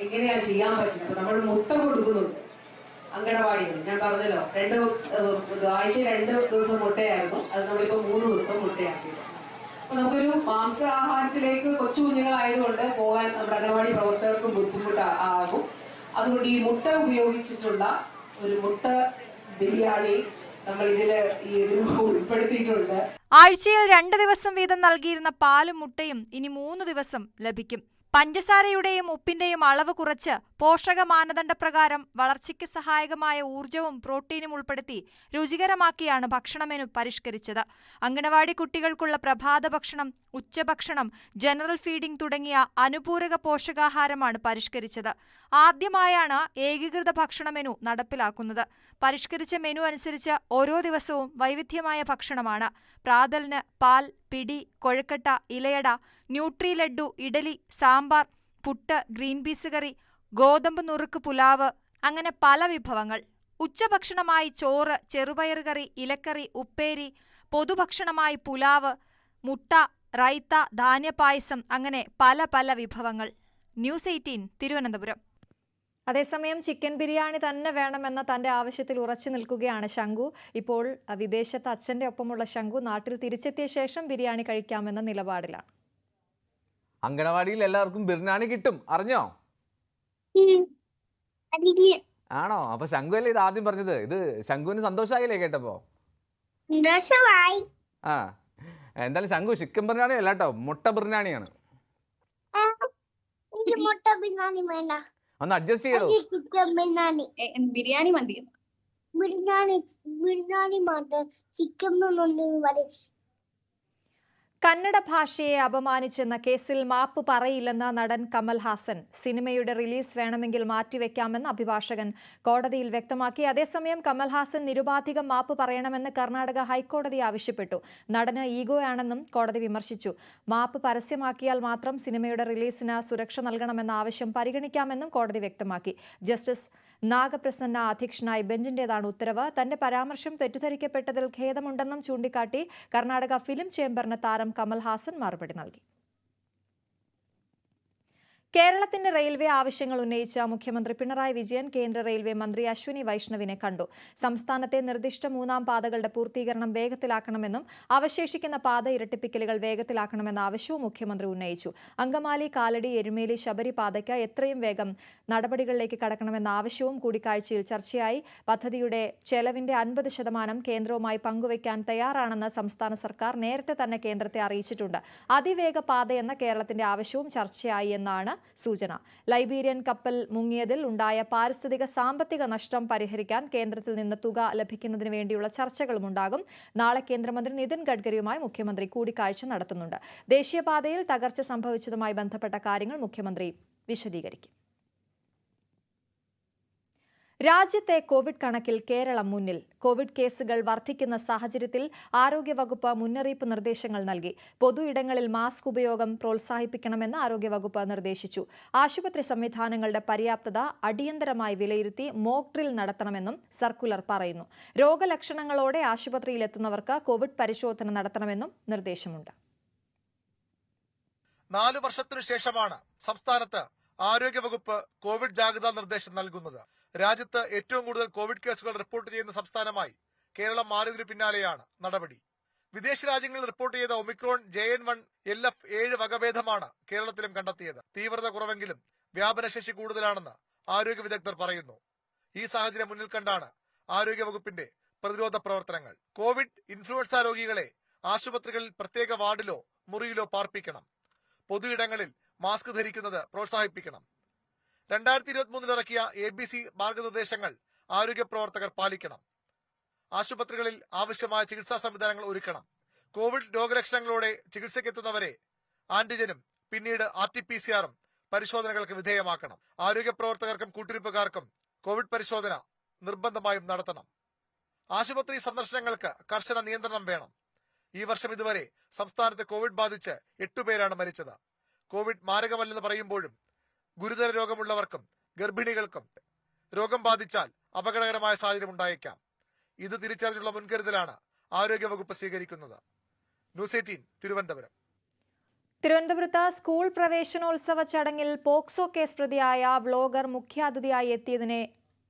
[SPEAKER 15] എങ്ങനെയാണ് ചെയ്യാൻ പറ്റുന്നത്. അപ്പൊ നമ്മൾ മുട്ട കൊടുക്കുന്നുണ്ട് അങ്കണവാടികൾ. ഞാൻ പറഞ്ഞല്ലോ, ആഴ്ച 2 ദിവസം മുട്ടയായിരുന്നു, അത് നമ്മളിപ്പോ 3 ദിവസം മുട്ടയാക്കിയത്. അപ്പൊ നമുക്കൊരു മാംസാഹാരത്തിലേക്ക് കൊച്ചു കുഞ്ഞുങ്ങളായതുകൊണ്ട് പോകാൻ നമ്മുടെ അംഗനവാടി പ്രവർത്തകർക്കും ബുദ്ധിമുട്ടാകും. അതുകൊണ്ട് ഈ മുട്ട ഉപയോഗിച്ചിട്ടുള്ള ഒരു മുട്ട ബിരിയാണി നമ്മൾ ഇതിൽ ഉൾപ്പെടുത്തിയിട്ടുണ്ട്.
[SPEAKER 1] ആഴ്ചയിൽ 2 ദിവസം വീതം നൽകിയിരുന്ന പാലും മുട്ടയും ഇനി 3 ദിവസം ലഭിക്കും. പഞ്ചസാരയുടെയും ഉപ്പിന്റെയും അളവ് കുറച്ച് പോഷക മാനദണ്ഡപ്രകാരം വളർച്ചയ്ക്ക് സഹായകമായ ഊർജവും പ്രോട്ടീനും ഉൾപ്പെടുത്തി രുചികരമാക്കിയാണ് ഭക്ഷണ മെനു പരിഷ്കരിച്ചത്. അങ്കണവാടി കുട്ടികൾക്കുള്ള പ്രഭാത ഭക്ഷണം, ഉച്ചഭക്ഷണം, ജനറൽ ഫീഡിംഗ് തുടങ്ങിയ അനുപൂരക പോഷകാഹാരമാണ് പരിഷ്കരിച്ചത്. ആദ്യമായാണ് ഏകീകൃത ഭക്ഷണ മെനു നടപ്പിലാക്കുന്നത്. പരിഷ്കരിച്ച മെനു അനുസരിച്ച് ഓരോ ദിവസവും വൈവിധ്യമായ ഭക്ഷണമാണ്. പ്രാതലിന് പാൽ, പിടി, kozhukatta, ilayada, nutri laddu, idli, sambar, puttu, green peas curry, ഗോതമ്പ് നുറുക്ക് പുലാവ്, അങ്ങനെ പല വിഭവങ്ങൾ. ഉച്ചഭക്ഷണമായി ചോറ്, ചെറുപയർ കറി, ഇലക്കറി, ഉപ്പേരി, പൊതുഭക്ഷണമായി പുലാവ്, മുട്ട, റൈത്ത, ധാന്യപായസം, അങ്ങനെ പല പല വിഭവങ്ങൾ. ന്യൂസ് 18 തിരുവനന്തപുരം. അതേസമയം ചിക്കൻ ബിരിയാണി തന്നെ വേണമെന്ന തന്റെ ആവശ്യത്തിൽ ഉറച്ചു നിൽക്കുകയാണ് ശംഖു. ഇപ്പോൾ വിദേശത്ത് അച്ഛന്റെ ഒപ്പമുള്ള ശംഖു നാട്ടിൽ തിരിച്ചെത്തിയ ശേഷം ബിരിയാണി കഴിക്കാമെന്ന നിലപാടിലാണ്.
[SPEAKER 16] അങ്കണവാടിയിൽ എല്ലാവർക്കും ബിരിയാണി കിട്ടും, അറിഞ്ഞോ? ആണോ? അപ്പൊ ശംഖു അല്ലേ ഇത് ആദ്യം പറഞ്ഞത്? ഇത് ശംഖുവിന് സന്തോഷമായില്ലേ കേട്ടപ്പോ? ആ, എന്തായാലും ശംഖു ചിക്കൻ ബിരിയാണി അല്ല കേട്ടോ, മുട്ട ബിരിയാണിയാണ്. ഒന്ന് അഡ്ജസ്റ്റ് ചെയ്തോ.
[SPEAKER 2] ബിരിയാണി മതി.
[SPEAKER 1] കന്നഡ ഭാഷയെ അപമാനിച്ചെന്ന കേസിൽ മാപ്പ് പറയില്ലെന്ന നടൻ കമൽ ഹാസൻ. സിനിമയുടെ റിലീസ് വേണമെങ്കിൽ മാറ്റിവെക്കാമെന്ന് അഭിഭാഷകൻ കോടതിയിൽ വ്യക്തമാക്കി. അതേസമയം കമൽ ഹാസൻ നിരുപാധികം മാപ്പ് പറയണമെന്ന് കർണാടക ഹൈക്കോടതി ആവശ്യപ്പെട്ടു. നടന് ഈഗോയാണെന്നും കോടതി വിമർശിച്ചു. മാപ്പ് പരസ്യമാക്കിയാൽ മാത്രം സിനിമയുടെ റിലീസിന് സുരക്ഷ നൽകണമെന്ന ആവശ്യം പരിഗണിക്കാമെന്നും കോടതി വ്യക്തമാക്കി. ജസ്റ്റിസ് നാഗപ്രസന്ന അധ്യക്ഷനായ ബെഞ്ചിന്റേതാണ് ഉത്തരവ്. തന്റെ പരാമർശം തെറ്റിദ്ധരിക്കപ്പെട്ടതിൽ ഖേദമുണ്ടെന്നും ചൂണ്ടിക്കാട്ടി കർണാടക ഫിലിം ചേംബറിന് താരം കമൽ ഹാസൻ മറുപടി നൽകി. കേരളത്തിന്റെ റെയിൽവേ ആവശ്യങ്ങൾ ഉന്നയിച്ച മുഖ്യമന്ത്രി പിണറായി വിജയൻ കേന്ദ്ര റെയിൽവേ മന്ത്രി അശ്വിനി വൈഷ്ണവിനെ കണ്ടു. സംസ്ഥാനത്തെ നിർദ്ദിഷ്ട 3-ാം പാതകളുടെ പൂർത്തീകരണം വേഗത്തിലാക്കണമെന്നും അവശേഷിക്കുന്ന പാത ഇരട്ടിപ്പിക്കലുകൾ വേഗത്തിലാക്കണമെന്ന ആവശ്യവും മുഖ്യമന്ത്രി ഉന്നയിച്ചു. അങ്കമാലി, കാലടി, എരുമേലി, ശബരി പാതയ്ക്ക് എത്രയും വേഗം നടപടികളിലേക്ക് കടക്കണമെന്ന ആവശ്യവും കൂടിക്കാഴ്ചയിൽ ചർച്ചയായി. പദ്ധതിയുടെ ചെലവിന്റെ 50% കേന്ദ്രവുമായി പങ്കുവയ്ക്കാൻ തയ്യാറാണെന്ന് സംസ്ഥാന സർക്കാർ നേരത്തെ തന്നെ കേന്ദ്രത്തെ അറിയിച്ചിട്ടുണ്ട്. അതിവേഗ പാതയെന്ന കേരളത്തിന്റെ ആവശ്യവും ചർച്ചയായി എന്നാണ് സൂചന. ലൈബീരിയൻ കപ്പൽ മുങ്ങിയതിൽ ഉണ്ടായ പാരിസ്ഥിതിക സാമ്പത്തിക നഷ്ടം പരിഹരിക്കാൻ കേന്ദ്രത്തിൽ നിന്ന് തുക ലഭിക്കുന്നതിന് വേണ്ടിയുള്ള ചർച്ചകളുമുണ്ടാകും. നാളെ കേന്ദ്രമന്ത്രി നിതിൻ ഗഡ്കരിയുമായി മുഖ്യമന്ത്രി കൂടിക്കാഴ്ച നടത്തുന്നുണ്ട്. ദേശീയപാതയിൽ തകർച്ച സംഭവിച്ചതുമായി ബന്ധപ്പെട്ട കാര്യങ്ങൾ മുഖ്യമന്ത്രി വിശദീകരിക്കും. രാജ്യത്തെ കോവിഡ് കണക്കിൽ കേരളം മുന്നിൽ. കോവിഡ് കേസുകൾ വർദ്ധിക്കുന്ന സാഹചര്യത്തിൽ ആരോഗ്യവകുപ്പ് മുന്നറിയിപ്പ് നിർദ്ദേശങ്ങൾ നൽകി. പൊതു ഇടങ്ങളിൽ മാസ്ക് ഉപയോഗം പ്രോത്സാഹിപ്പിക്കണമെന്ന് ആരോഗ്യവകുപ്പ് നിർദ്ദേശിച്ചു. ആശുപത്രി സംവിധാനങ്ങളുടെ പര്യാപ്തത അടിയന്തരമായി വിലയിരുത്തി മോക്ക് ഡ്രിൽ നടത്തണമെന്നും സർക്കുലർ പറയുന്നു. രോഗലക്ഷണങ്ങളോടെ ആശുപത്രിയിലെത്തുന്നവർക്ക് കോവിഡ് പരിശോധന നടത്തണമെന്നും നിർദ്ദേശമുണ്ട്.
[SPEAKER 17] 4 വർഷത്തിനു ശേഷമാണ് സംസ്ഥാനത്ത് ആരോഗ്യവകുപ്പ് കോവിഡ് ജാഗ്രതാ നിർദ്ദേശം നൽകുന്നത്. രാജ്യത്ത് ഏറ്റവും കൂടുതൽ കോവിഡ് കേസുകൾ റിപ്പോർട്ട് ചെയ്യുന്ന സംസ്ഥാനമായി കേരളം മാറിയതിനു പിന്നാലെയാണ് നടപടി. വിദേശ രാജ്യങ്ങളിൽ റിപ്പോർട്ട് ചെയ്ത ഒമിക്രോൺ JN1 LF7 വകഭേദമാണ് കേരളത്തിലും കണ്ടെത്തിയത്. തീവ്രത കുറവെങ്കിലും വ്യാപനശേഷി കൂടുതലാണെന്ന് ആരോഗ്യ വിദഗ്ധർ പറയുന്നു. ഈ സാഹചര്യം മുന്നിൽ കണ്ടാണ് ആരോഗ്യവകുപ്പിന്റെ പ്രതിരോധ പ്രവർത്തനങ്ങൾ. കോവിഡ്, ഇൻഫ്ലുവൻസ രോഗികളെ ആശുപത്രികളിൽ പ്രത്യേക വാർഡിലോ മുറിയിലോ പാർപ്പിക്കണം. പൊതു ഇടങ്ങളിൽ മാസ്ക് ധരിക്കുന്നത് പ്രോത്സാഹിപ്പിക്കണം. 2023 ഇറക്കിയ ABC മാർഗനിർദ്ദേശങ്ങൾ ആരോഗ്യ പ്രവർത്തകർ പാലിക്കണം. ആശുപത്രികളിൽ ആവശ്യമായ ചികിത്സാ സംവിധാനങ്ങൾ ഒരുക്കണം. കോവിഡ് രോഗലക്ഷണങ്ങളോടെ ചികിത്സയ്ക്കെത്തുന്നവരെ ആന്റിജനും പിന്നീട് RT-PCR പരിശോധനകൾക്ക് വിധേയമാക്കണം. ആരോഗ്യ പ്രവർത്തകർക്കും കൂട്ടിരിപ്പുകാർക്കും കോവിഡ് പരിശോധന നിർബന്ധമായും നടത്തണം. ആശുപത്രി സന്ദർശനങ്ങൾക്ക് കർശന നിയന്ത്രണം വേണം. ഈ വർഷം ഇതുവരെ സംസ്ഥാനത്ത് കോവിഡ് ബാധിച്ച് 8 പേരാണ് മരിച്ചത്. കോവിഡ് മാരകമല്ലെന്ന് പറയുമ്പോഴും ഗുരുതര രോഗമുള്ളവർക്കും ഗർഭിണികൾക്കും രോഗം ബാധിച്ചാൽ അപകടകരമായ സാഹചര്യം ഉണ്ടായേക്കാം. ഇത് തിരിച്ചറിഞ്ഞുള്ള മുൻകരുതലാണ് ആരോഗ്യവകുപ്പ് സ്വീകരിക്കുന്നത്. ന്യൂസ് 18 തിരുവനന്തപുരം.
[SPEAKER 1] തിരുവനന്തപുരത്ത് സ്കൂൾ പ്രവേശനോത്സവ ചടങ്ങിൽ പോക്സോ കേസ് പ്രതിയായ വ്ലോഗർ മുഖ്യാതിഥിയായി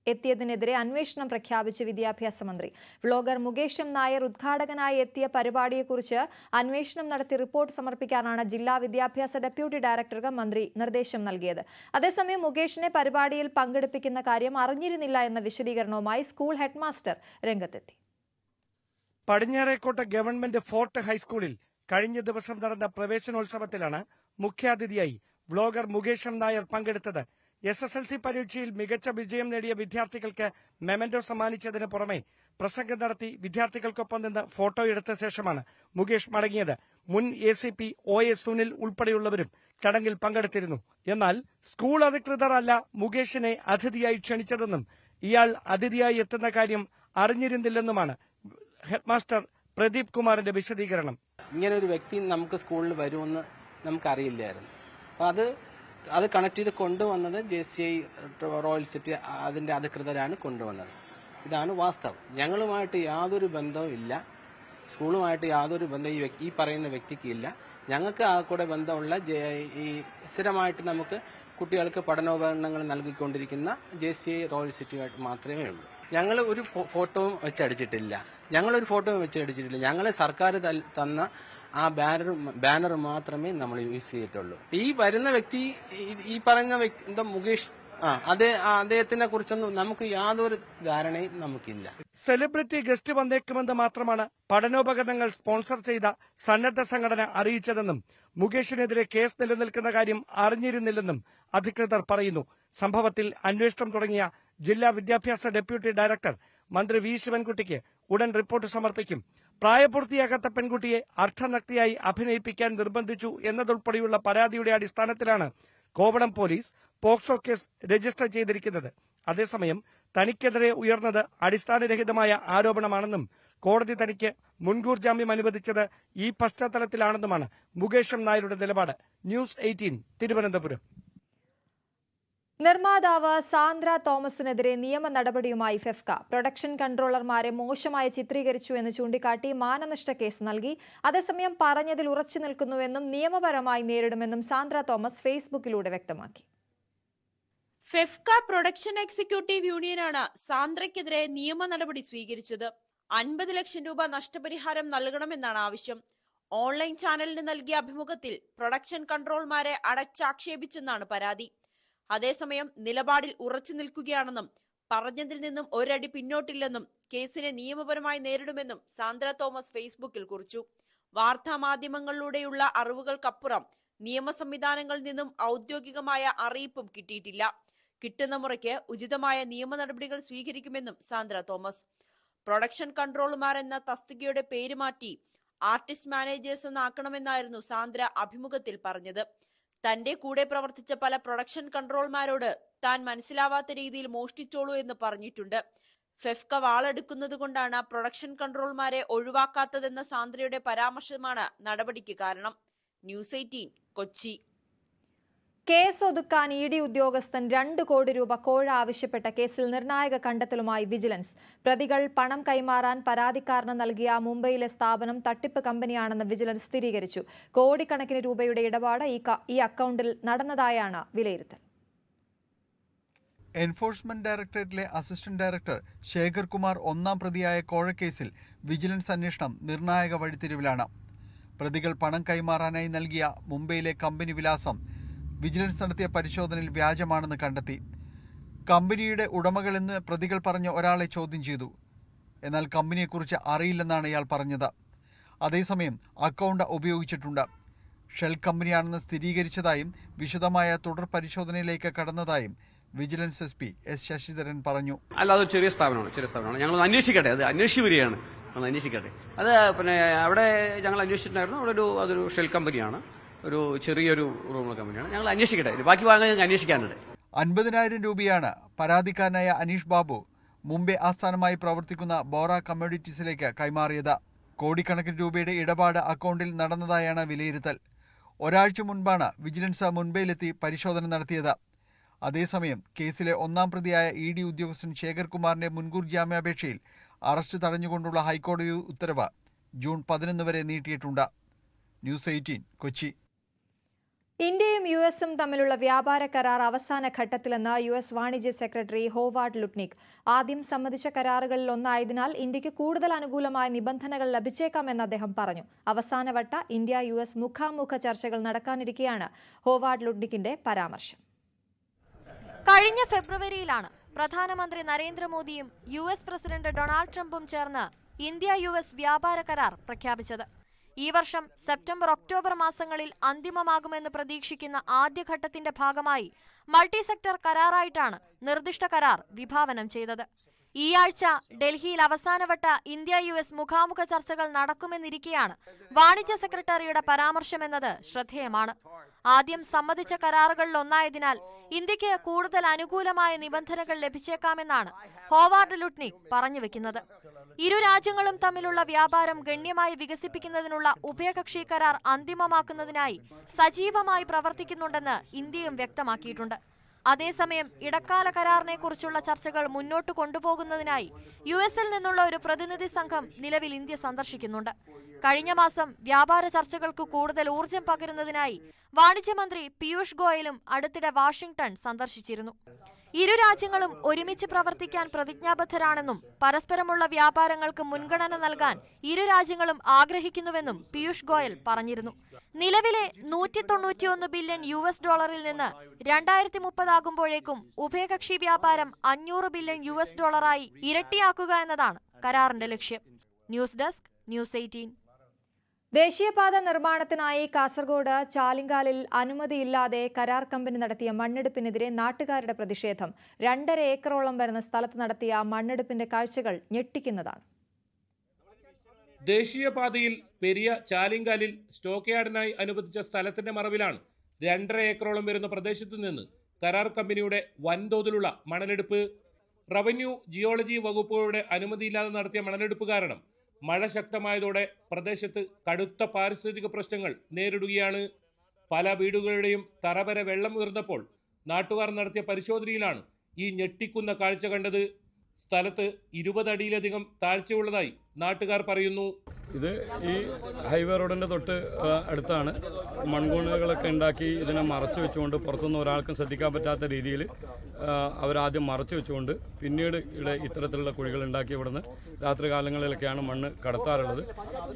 [SPEAKER 1] എത്തിയതിനെതിരെ അന്വേഷണം പ്രഖ്യാപിച്ച് വിദ്യാഭ്യാസ മന്ത്രി. വ്ലോഗർ മുകേഷ് എം നായർ ഉദ്ഘാടകനായി എത്തിയ പരിപാടിയെക്കുറിച്ച് അന്വേഷണം നടത്തി റിപ്പോർട്ട് സമർപ്പിക്കാനാണ് ജില്ലാ വിദ്യാഭ്യാസ ഡെപ്യൂട്ടി ഡയറക്ടർക്ക് മന്ത്രി നിർദ്ദേശം നൽകിയത്. അതേസമയം മുകേഷിനെ പരിപാടിയിൽ പങ്കെടുപ്പിക്കുന്ന കാര്യം അറിഞ്ഞിരുന്നില്ല എന്ന വിശദീകരണവുമായി സ്കൂൾ ഹെഡ്മാസ്റ്റർ രംഗത്തെത്തി.
[SPEAKER 18] പടിഞ്ഞാറേക്കോട്ട ഗവൺമെന്റ് ഫോർട്ട് ഹൈസ്കൂളിൽ കഴിഞ്ഞ ദിവസം നടന്ന പ്രവേശനോത്സവത്തിലാണ് മുഖ്യാതിഥിയായി വ്ലോഗർ മുകേഷ് എം നായർ പങ്കെടുത്തത്. SSLC പരീക്ഷയിൽ മികച്ച വിജയം നേടിയ വിദ്യാർത്ഥികൾക്ക് മെമന്റോ സമ്മാനിച്ചതിന് പുറമെ പ്രസംഗം നടത്തി വിദ്യാർത്ഥികൾക്കൊപ്പം നിന്ന് ഫോട്ടോ എടുത്ത ശേഷമാണ് മുകേഷ് മടങ്ങിയത്. മുൻ ACP OA സുനിൽ ഉൾപ്പെടെയുള്ളവരും ചടങ്ങിൽ പങ്കെടുത്തിരുന്നു. എന്നാൽ സ്കൂൾ അധികൃതർ അല്ല മുകേഷിനെ അതിഥിയായി ക്ഷണിച്ചതെന്നും ഇയാൾ അതിഥിയായി എത്തുന്ന കാര്യം അറിഞ്ഞിരുന്നില്ലെന്നുമാണ് ഹെഡ്മാസ്റ്റർ പ്രദീപ് കുമാറിന്റെ വിശദീകരണം.
[SPEAKER 19] ഇങ്ങനെ ഒരു വ്യക്തി നമുക്ക് സ്കൂളിൽ വരുമെന്ന് നമുക്കറിയില്ലായിരുന്നു. അപ്പോൾ അത് കണക്ട് ചെയ്ത് കൊണ്ടുവന്നത് JCI റോയൽ സിറ്റി അതിന്റെ അധികൃതരാണ് കൊണ്ടുവന്നത്. ഇതാണ് വാസ്തവം. ഞങ്ങളുമായിട്ട് യാതൊരു ബന്ധവും ഇല്ല. സ്കൂളുമായിട്ട് യാതൊരു ബന്ധവും ഈ പറയുന്ന വ്യക്തിക്ക് ഇല്ല. ഞങ്ങൾക്ക് ആ കൂടെ ബന്ധമുള്ള ഈ സ്ഥിരമായിട്ട് നമുക്ക് കുട്ടികൾക്ക് പഠനോപകരണങ്ങൾ നൽകിക്കൊണ്ടിരിക്കുന്ന JCI റോയൽ സിറ്റിയുമായിട്ട് മാത്രമേ ഉള്ളൂ. ഞങ്ങൾ ഒരു ഫോട്ടോവും വെച്ചടിച്ചിട്ടില്ല. ഞങ്ങൾ സർക്കാർ തന്ന ആ ബാനർ മാത്രമേ നമ്മൾ യൂസ് ചെയ്തിട്ടുള്ളൂ. ഈ വരുന്ന വ്യക്തി ഈ പറയുന്ന വ്യക്തി മുകേഷ് അദ്ദേഹത്തിനെ കുറിച്ചൊന്നും നമുക്ക് യാതൊരു ധാരണയും നമുക്കില്ല.
[SPEAKER 18] സെലിബ്രിറ്റി ഗസ്റ്റ് വന്നേക്കുമെന്ന് മാത്രമാണ് പഠനോപകരണങ്ങൾ സ്പോൺസർ ചെയ്ത സന്നദ്ധ സംഘടന അറിയിച്ചതെന്നും മുകേഷിനെതിരെ കേസ് നിലനിൽക്കുന്ന കാര്യം അറിഞ്ഞിരുന്നില്ലെന്നും അധികൃതർ പറയുന്നു. സംഭവത്തിൽ അന്വേഷണം തുടങ്ങിയ ജില്ലാ വിദ്യാഭ്യാസ ഡെപ്യൂട്ടി ഡയറക്ടർ മന്ത്രി V ശിവൻകുട്ടിക്ക് ഉടൻ റിപ്പോർട്ട് സമർപ്പിക്കും. പ്രായപൂർത്തിയാകാത്ത പെൺകുട്ടിയെ അർദ്ധനഗ്നയായി അഭിനയിപ്പിക്കാൻ നിർബന്ധിച്ചു എന്നതുൾപ്പെടെയുള്ള പരാതിയുടെ അടിസ്ഥാനത്തിലാണ് Kovalam police POCSO case register ചെയ്തിരിക്കുന്നത്. അതേസമയം തനിക്കെതിരെ ഉയർന്നത് അടിസ്ഥാനരഹിതമായ ആരോപണമാണെന്നും കോടതി തനിക്ക് മുൻകൂർ ജാമ്യം അനുവദിച്ചത് ഈ പശ്ചാത്തലത്തിലാണെന്നുമാണ് മുകേഷ് എം നായരുടെ നിലപാട്. ന്യൂസ് 18 തിരുവനന്തപുരം.
[SPEAKER 1] നിർമ്മാതാവ് സാന്ദ്ര തോമസിനെതിരെ നിയമ നടപടിയുമായി ഫെഫ്ക. പ്രൊഡക്ഷൻ കൺട്രോളർമാരെ മോശമായി ചിത്രീകരിച്ചു എന്ന് ചൂണ്ടിക്കാട്ടി മാനനഷ്ട കേസ് നൽകി. അതേസമയം പറഞ്ഞതിൽ ഉറച്ചു നിൽക്കുന്നുവെന്നും നിയമപരമായി നേരിടുമെന്നും സാന്ദ്ര തോമസ് ഫേസ്ബുക്കിലൂടെ വ്യക്തമാക്കി.
[SPEAKER 20] ഫെഫ്ക പ്രൊഡക്ഷൻ എക്സിക്യൂട്ടീവ് യൂണിയനാണ് സാന്ദ്രയ്ക്കെതിരെ നിയമ നടപടി സ്വീകരിച്ചത്. 50 ലക്ഷം രൂപ നഷ്ടപരിഹാരം നൽകണമെന്നാണ് ആവശ്യം. ഓൺലൈൻ ചാനലിന് നൽകിയ അഭിമുഖത്തിൽ പ്രൊഡക്ഷൻ കൺട്രോൾമാരെ അടച്ചാക്ഷേപിച്ചെന്നാണ് പരാതി. അതേസമയം നിലപാടിൽ ഉറച്ചു നിൽക്കുകയാണെന്നും പറഞ്ഞതിൽ നിന്നും ഒരടി പിന്നോട്ടില്ലെന്നും കേസിനെ നിയമപരമായി നേരിടുമെന്നും സാന്ദ്ര തോമസ് ഫേസ്ബുക്കിൽ കുറിച്ചു. വാർത്താ മാധ്യമങ്ങളിലൂടെയുള്ള അറിവുകൾക്കപ്പുറം നിയമ സംവിധാനങ്ങളിൽ നിന്നും ഔദ്യോഗികമായ അറിയിപ്പും കിട്ടിയിട്ടില്ല. കിട്ടുന്ന മുറയ്ക്ക് ഉചിതമായ നിയമ നടപടികൾ സ്വീകരിക്കുമെന്നും സാന്ദ്ര തോമസ്. പ്രൊഡക്ഷൻ കൺട്രോളർമാർ എന്ന തസ്തികയുടെ പേര് മാറ്റി ആർട്ടിസ്റ്റ് മാനേജേഴ്സ് എന്നാക്കണമെന്നായിരുന്നു സാന്ദ്ര അഭിമുഖത്തിൽ പറഞ്ഞത്. തന്റെ കൂടെ പ്രവർത്തിച്ച പല പ്രൊഡക്ഷൻ കൺട്രോൾമാരോട് താൻ മനസ്സിലാവാത്ത രീതിയിൽ മോഷ്ടിച്ചോളൂ എന്ന് പറഞ്ഞിട്ടുണ്ട്. ഫെഫ്ക വാളെടുക്കുന്നത് കൊണ്ടാണ് പ്രൊഡക്ഷൻ കൺട്രോൾമാരെ ഒഴിവാക്കാത്തതെന്ന സാന്ദ്രയുടെ പരാമർശമാണ് നടപടിക്ക് കാരണം. ന്യൂസ് 18 കൊച്ചി.
[SPEAKER 1] കേസ് ഒതുക്കാൻ ഇ.ഡി. ഉദ്യോഗസ്ഥൻ 2 കോടി രൂപ കോഴ ആവശ്യപ്പെട്ട കേസിൽ നിർണായക കണ്ടെത്തലുമായി വിജിലൻസ്. പ്രതികൾ പണം കൈമാറാൻ പരാതിക്കാരന് നൽകിയ മുംബൈയിലെ സ്ഥാപനം തട്ടിപ്പ് കമ്പനിയാണെന്ന് വിജിലൻസ് സ്ഥിരീകരിച്ചു. കോടിക്കണക്കിന് രൂപയുടെ ഇടപാട് ഈ അക്കൌണ്ടിൽ നടന്നതായാണ് വിലയിരുത്തൽ.
[SPEAKER 21] എൻഫോഴ്സ്മെന്റ് ഡയറക്ടറേറ്റിലെ അസിസ്റ്റന്റ് ഡയറക്ടർ ശേഖർ കുമാർ 1ാം പ്രതിയായ കോഴക്കേസിൽ വിജിലൻസ് അന്വേഷണം നിർണായക വഴിത്തിരിവിലാണ്. പ്രതികൾ പണം കൈമാറാനായി നൽകിയ മുംബൈയിലെ കമ്പനി വിലാസം വിജിലൻസ് നടത്തിയ പരിശോധനയിൽ വ്യാജമാണെന്ന് കണ്ടെത്തി. കമ്പനിയുടെ ഉടമകളെന്ന് പ്രതികൾ പറഞ്ഞ ഒരാളെ ചോദ്യം ചെയ്തു. എന്നാൽ കമ്പനിയെക്കുറിച്ച് അറിയില്ലെന്നാണ് ഇയാൾ പറഞ്ഞത്. അതേസമയം അക്കൗണ്ട് ഉപയോഗിച്ചിട്ടുണ്ട്. ഷെൽ കമ്പനിയാണെന്ന് സ്ഥിരീകരിച്ചതായും വിശദമായ തുടർ പരിശോധനയിലേക്ക് കടന്നതായും വിജിലൻസ് SP S ശശിധരൻ പറഞ്ഞു.
[SPEAKER 22] അല്ലാതെ ചെറിയ സ്ഥാപനമാണ്. ഞങ്ങൾ അന്വേഷിക്കട്ടെ, അത് അന്വേഷിച്ച് വരികയാണ്. അന്വേഷിക്കട്ടെ. അത് പിന്നെ അവിടെ ഞങ്ങൾ അന്വേഷിച്ചിട്ടുണ്ടായിരുന്നു. അവിടെ അതൊരു ഷെൽ കമ്പനിയാണ്, ഒരു ചെറിയൊരു റൂം കമ്പനിയാണ്. ഞങ്ങൾ അന്വേഷിക്കട്ടെ, ബാക്കി ഭാഗങ്ങൾ അന്വേഷിക്കാനുണ്ട്.
[SPEAKER 21] 50,000 രൂപയാണ് പരാതിക്കാരനായ അനീഷ് ബാബു മുംബൈ ആസ്ഥാനമായി പ്രവർത്തിക്കുന്ന ബോറ കമ്മോഡിറ്റീസിലേക്ക് കൈമാറിയത്. കോടിക്കണക്കിന് രൂപയുടെ ഇടപാട് അക്കൗണ്ടിൽ നടന്നതായാണ് വിലയിരുത്തൽ. ഒരാഴ്ച മുൻപാണ് വിജിലൻസ് മുംബൈയിലെത്തി പരിശോധന നടത്തിയത്. അതേസമയം കേസിലെ 1ാം പ്രതിയായ ഇ.ഡി. ഉദ്യോഗസ്ഥൻ ശേഖർ കുമാറിന്റെ മുൻകൂർ ജാമ്യാപേക്ഷയിൽ അറസ്റ്റ് തടഞ്ഞുകൊണ്ടുള്ള ഹൈക്കോടതി ഉത്തരവ് ജൂൺ 11 വരെ നീട്ടിയിട്ടുണ്ട്. ന്യൂസ് 18 കൊച്ചി.
[SPEAKER 1] ഇന്ത്യയും യുഎസും തമ്മിലുള്ള വ്യാപാര കരാർ അവസാന ഘട്ടത്തിലെന്ന് US വാണിജ്യ സെക്രട്ടറി ഹോവാർഡ് ലുട്നിക്. ആദ്യം സമ്മതിച്ച കരാറുകളിൽ ഒന്നായതിനാൽ ഇന്ത്യക്ക് കൂടുതൽ അനുകൂലമായ നിബന്ധനകൾ ലഭിച്ചേക്കാമെന്ന് അദ്ദേഹം പറഞ്ഞു. അവസാനവട്ട ഇന്ത്യ-US മുഖാമുഖ ചർച്ചകൾ നടക്കാനിരിക്കെയാണ് ഹോവാർഡ് ലുട്നിക്കിന്റെ പരാമർശം. കഴിഞ്ഞ ഫെബ്രുവരിയിലാണ് പ്രധാനമന്ത്രി നരേന്ദ്രമോദിയും US പ്രസിഡന്റ് ഡൊണാൾഡ് ട്രംപും ചേർന്ന് ഇന്ത്യ-US വ്യാപാര കരാർ പ്രഖ്യാപിച്ചത്. ഈ വർഷം സെപ്റ്റംബർ ഒക്ടോബർ മാസങ്ങളിൽ അന്തിമമാകുമെന്ന് പ്രതീക്ഷിക്കുന്ന ആദ്യഘട്ടത്തിന്റെ ഭാഗമായി മൾട്ടി സെക്ടർ കരാറായിട്ടാണ് നിർദ്ദിഷ്ട കരാർ വിഭാവനം ചെയ്തത്. ഈ ആഴ്ച ഡൽഹിയിൽ അവസാനവട്ട ഇന്ത്യ-US മുഖാമുഖ ചർച്ചകൾ നടക്കുമെന്നിരിക്കെയാണ് വാണിജ്യ സെക്രട്ടറിയുടെ പരാമർശമെന്നത് ശ്രദ്ധേയമാണ്. ആദ്യം സമ്മതിച്ച കരാറുകളിൽ ഒന്നായതിനാൽ ഇന്ത്യക്ക് കൂടുതൽ അനുകൂലമായ നിബന്ധനകൾ ലഭിച്ചേക്കാമെന്നാണ് ഹോവാർഡ് ലുട്നിക് പറഞ്ഞുവെക്കുന്നത്. ഇരു രാജ്യങ്ങളും തമ്മിലുള്ള വ്യാപാരം ഗണ്യമായി വികസിപ്പിക്കുന്നതിനുള്ള ഉഭയകക്ഷി കരാർ അന്തിമമാക്കുന്നതിനായി സജീവമായി പ്രവർത്തിക്കുന്നുണ്ടെന്ന് ഇന്ത്യയും വ്യക്തമാക്കിയിട്ടുണ്ട്. അതേസമയം ഇടക്കാല കരാറിനെ കുറിച്ചുള്ള ചർച്ചകൾ മുന്നോട്ട് കൊണ്ടുപോകുന്നതിനായി US-ൽ നിന്നുള്ള ഒരു പ്രതിനിധി സംഘം നിലവിൽ ഇന്ത്യ സന്ദർശിക്കുന്നുണ്ട്. കഴിഞ്ഞ മാസം വ്യാപാര ചർച്ചകൾക്ക് കൂടുതൽ ഊർജം പകരുന്നതിനായി വാണിജ്യമന്ത്രി പീയൂഷ് ഗോയലും അടുത്തിടെ വാഷിംഗ്ടൺ സന്ദർശിച്ചിരുന്നു. ഇരു രാജ്യങ്ങളും ഒരുമിച്ച് പ്രവർത്തിക്കാൻ പ്രതിജ്ഞാബദ്ധരാണെന്നും പരസ്പരമുള്ള വ്യാപാരങ്ങൾക്ക് മുൻഗണന നൽകാൻ ഇരു രാജ്യങ്ങളും ആഗ്രഹിക്കുന്നുവെന്നും പീയൂഷ് ഗോയൽ പറഞ്ഞിരുന്നു. നിലവിലെ $191 ബില്യൺ നിന്ന് 2030 ആകുമ്പോഴേക്കും ഉഭയകക്ഷി വ്യാപാരം $500 ബില്യൺ ഇരട്ടിയാക്കുക എന്നതാണ് കരാറിന്റെ ലക്ഷ്യം. News desk news 18. ദേശീയപാത നിർമ്മാണത്തിനായി കാസർഗോഡ് ചാലിങ്കാലിൽ അനുമതിയില്ലാതെ കരാർ കമ്പനി നടത്തിയ മണ്ണെടുപ്പിനെതിരെ നാട്ടുകാരുടെ പ്രതിഷേധം. 2.5 ഏക്കറോളം വരുന്ന സ്ഥലത്ത് നടത്തിയ മണ്ണെടുപ്പിന്റെ കാഴ്ചകൾ ഞെട്ടിക്കുന്നതാണ്.
[SPEAKER 23] ദേശീയപാതയിൽ പെരിയ ചാലിങ്കാലിൽ സ്റ്റോക്ക് യാർഡിനായി അനുവദിച്ച സ്ഥലത്തിന്റെ മറവിലാണ് 2.5 ഏക്കറോളം വരുന്ന പ്രദേശത്തു നിന്ന് കരാർ കമ്പനിയുടെ വൻതോതിലുള്ള മണലെടുപ്പ്. റവന്യൂ ജിയോളജി വകുപ്പുകളുടെ അനുമതിയില്ലാതെ നടത്തിയ മണലെടുപ്പ് കാരണം മഴ ശക്തമായതോടെ പ്രദേശത്ത് കടുത്ത പാരിസ്ഥിതിക പ്രശ്നങ്ങൾ നേരിടുകയാണ്. പല വീടുകളുടെയും തറ വരെ വെള്ളം ഉയർന്നപ്പോൾ നാട്ടുകാർ നടത്തിയ പരിശോധനയിലാണ് ഈ ഞെട്ടിക്കുന്ന കാഴ്ച കണ്ടത്. സ്ഥലത്ത് 20 അടിയിലധികം താഴ്ചയുള്ളതായി നാട്ടുകാർ പറയുന്നു.
[SPEAKER 3] ഇത് ഈ ഹൈവേ റോഡിൻ്റെ തൊട്ട് അടുത്താണ്. മൺകൂണുകളൊക്കെ ഉണ്ടാക്കി ഇതിനെ മറച്ചു വെച്ചുകൊണ്ട് പുറത്തുനിന്ന് ഒരാൾക്കും ശ്രദ്ധിക്കാൻ പറ്റാത്ത രീതിയിൽ അവരാദ്യം മറച്ചു വെച്ചുകൊണ്ട് പിന്നീട് ഇവിടെ ഇത്തരത്തിലുള്ള കുഴികൾ ഉണ്ടാക്കി ഇവിടുന്ന് രാത്രി കാലങ്ങളിലൊക്കെയാണ് മണ്ണ് കടത്താറുള്ളത്.